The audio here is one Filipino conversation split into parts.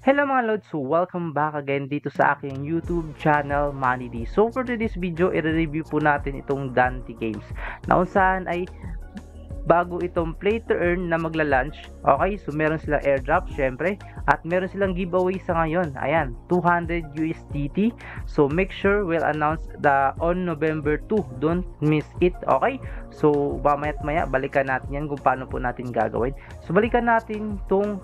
Hello mga lods, so welcome back again dito sa aking YouTube channel, Manny D. So for today's video, i-review po natin itong Dante Games na kung saan ay bago itong play to earn na magla-launch. Okay, so meron silang airdrop syempre at meron silang giveaway sa ngayon. Ayan, 200 USDT. So make sure we'll announce on November 2. Don't miss it. Okay, so mamayat maya balikan natin yan kung paano po natin gagawin. So balikan natin tong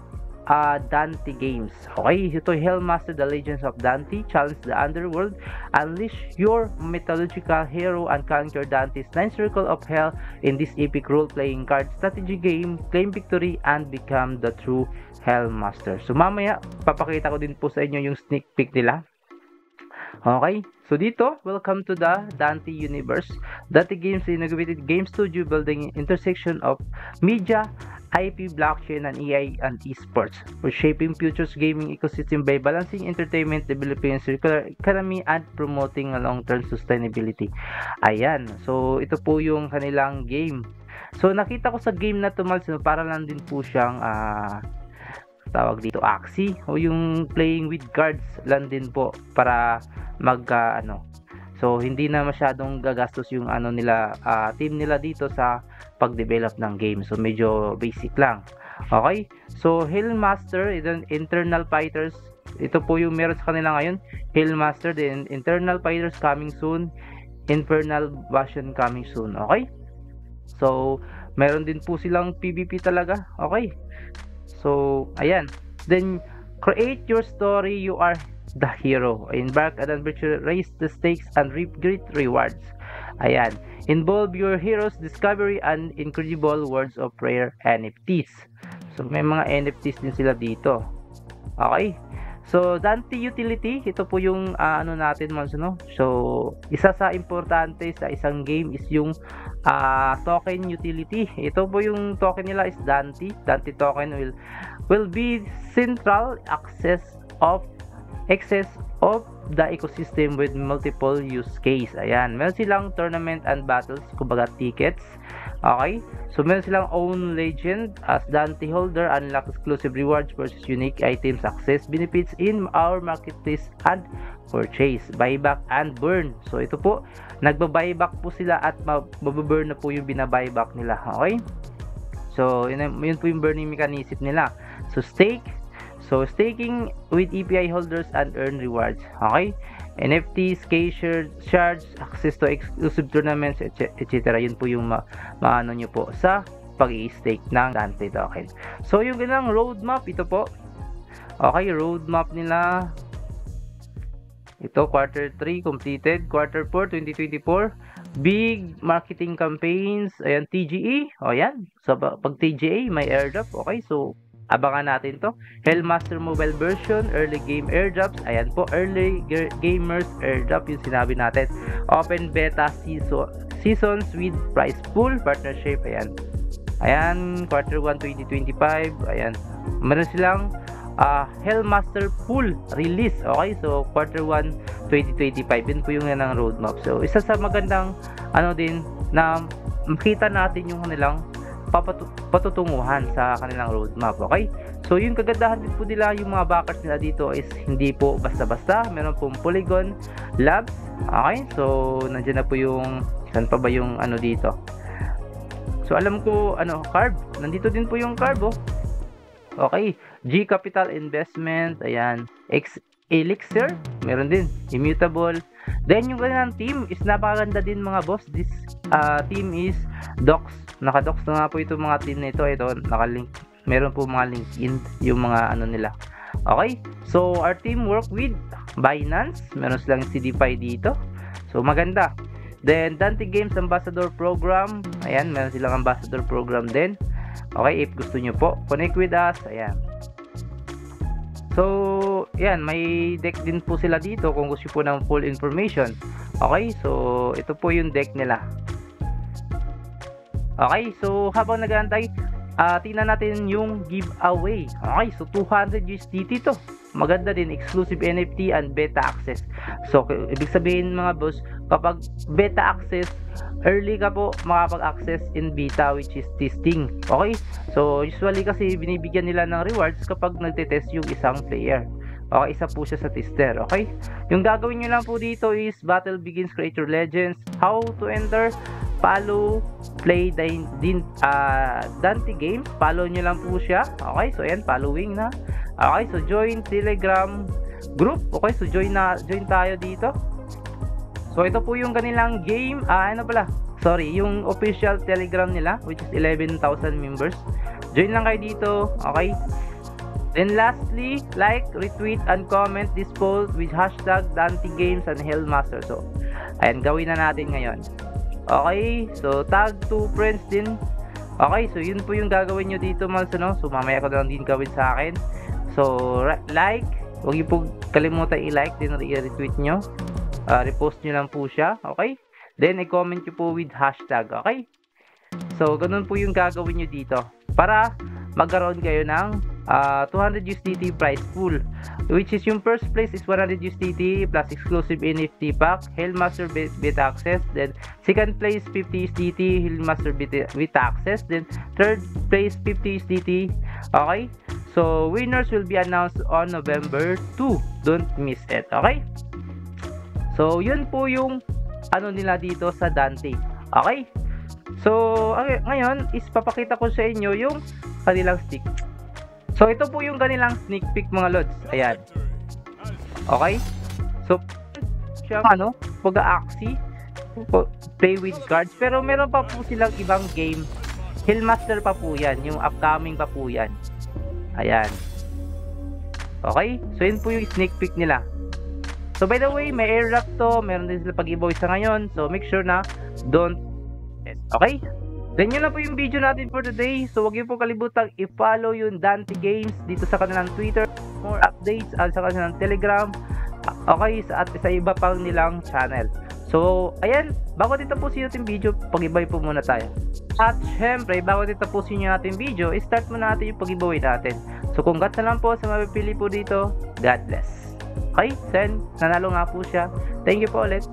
Dante Games. Okay, ito Hellmaster The Legends of Dante. Challenge the underworld, unleash your mythological hero and conquer Dante's 9th circle of hell in this epic role-playing card strategy game. Claim victory and become the true Hellmaster. So mamaya papakita ko din po sa inyo yung sneak peek nila. Okay, so dito, welcome to the Dante universe. Dante Games is innovative game studio building intersection of media, IP, blockchain, and AI and esports, for shaping future's gaming ecosystem by balancing entertainment, developing a circular economy, and promoting a long-term sustainability. Ayan, so ito po yung kanilang game. So nakita ko sa game na to, para lang din po siyang tawag dito Axie, o yung playing with cards lang din po para so hindi na masyadong gagastos yung nila team nila dito sa pag-develop ng game. So medyo basic lang. Okay, so Hellmaster is an internal fighters. Ito po yung meron sa kanila ngayon, Hellmaster, the internal fighters coming soon, Infernal version coming soon. Okay, so meron din po silang PvP talaga. Okay, so ayan, then create your story, you are the hero, embark on adventure, raise the stakes and reap great rewards. Ayan, involve your hero's discovery and incredible words of rare NFTs. So may mga NFTs din sila dito. Okay, so Dante utility, ito po yung natin no? So isa sa importante sa isang game is yung token utility. Ito po yung token nila is Dante token will be central access of the ecosystem with multiple use case. Ayan, meron silang tournament and battles, kumbaga tickets. Okay, so meron silang own legend as Dante holder, unlock exclusive rewards versus unique items, access benefits in our marketplace and purchase, buyback and burn. So ito po, nagba-buyback po sila at mababurn na po yung binabuyback nila. Okay, so yun po yung burning mechanism nila. So stake, so staking with EPI holders and earn rewards. Okay, NFTs, shards, access to exclusive tournaments, etc. Yun po yung maano nyo po sa pag-i-stake ng Dante token. So yung ganang roadmap, ito po. Okay, roadmap nila. Ito, quarter 3 completed, quarter 4 2024. Big marketing campaigns. Ayan, TGE. O yan, so pag TGA may airdrop. Okay, so abangan natin to. Hellmaster mobile version, early game airdrops. Ayan po, early gamers airdrop yung sinabi natin. Open beta seasons with prize pool partnership. Ayan, ayan, quarter 1 2025. Ayan, meron silang Hellmaster pool release. Okay, so quarter 1 2025. Yun po yung ng roadmap. So isa sa magandang din na makita natin yung kanilang patutunguhan sa kanilang roadmap. Okay, so yung kagandahan din po nila, yung mga backers nila dito is hindi po basta-basta. Meron pong Polygon Labs. Okay, so nandiyan na po yung saan pa ba yung dito. So alam ko Carb, nandito din po yung Carb. Okay, G Capital Investment. Ayan, X Elixir, meron din Immutable. Then yung kanilang team is napakaganda din mga boss. This team is Docs. Naka-docs na nga po ito mga team na ito. Ito, naka-link. Meron po mga LinkedIn yung mga nila. Okay, so our team work with Binance. Meron silang CDFI dito. So maganda. Then Dante Games Ambassador Program. Ayan, meron silang Ambassador Program din. Okay, if gusto nyo po, connect with us. Ayan. So, yan, may deck din po sila dito kung gusto po ng full information. Okay, so ito po yung deck nila. Okay, so habang nag-aantay, tingnan natin yung giveaway. Okay, so 200 USDT to. maganda din, exclusive NFT and beta access. So ibig sabihin mga boss, kapag beta access, early ka po makapag-access in beta, which is testing. Okay, so usually kasi binibigyan nila ng rewards kapag nagte-test yung isang player. Okay, isa po siya sa tester. Okay, yung gagawin nyo lang po dito is Battle Begins, Create Your Legends. How to enter? Follow, play Dante Games. Follow nyo lang po siya. Okay, so ayan, following na. Okay, so join Telegram group. Okay, so join tayo dito. So ito po yung kanilang game. Yung official Telegram nila, which is 11,000 members. Join lang kayo dito. Okay. Then lastly, like, retweet, and comment this post with hashtag Dante Games and Hellmaster. So, ayan, gawin na natin ngayon. Okay, so tag 2 friends din. Okay, so yun po yung gagawin nyo dito, Mals, no? So, mamaya ko na lang din gawin sa akin. So, like, huwag niyo po kalimutan i-like, din i-retweet nyo. Repost nyo lang po siya, okay? Then, i-comment nyo po with hashtag, okay? So, ganun po yung gagawin nyo dito. Para magkaroon kayo ng 200 USDT prize pool, which is yung first place is 100 USDT plus exclusive NFT pack, Hellmaster beta access. Then second place 50 USDT, Hellmaster beta access. Then third place 50 USDT. Okay, so winners will be announced on November 2. Don't miss it. Okay, so yun po yung ano nila dito sa Dante. Okay, so ngayon is papakita ko sa inyo yung kanilang stick. So ito po yung kanilang sneak peek mga lods. Ayan. Okay? So siya pag-a-axie, play with cards, pero meron pa po silang ibang game. Hellmaster pa po 'yan, yung upcoming pa po 'yan. Ayan. Okay? So yun po yung sneak peek nila. So by the way, may airdrop to, meron din sila pag-giveaway sa ngayon. So make sure na don't. Okay? Then yun na po yung video natin for today. So huwag niyo po kalibutang i-follow yung Dante Games dito sa kanilang Twitter, more updates at sa kanilang Telegram. Okay, at sa iba pang nilang channel. So ayan, bago dito po natin video, pag-giveaway po muna tayo. At syempre, bago dito po natin video, start muna natin yung pag-giveaway natin. So congrats na lang po sa mapipili po dito. God bless. Okay, then nanalo nga po siya. Thank you po ulit.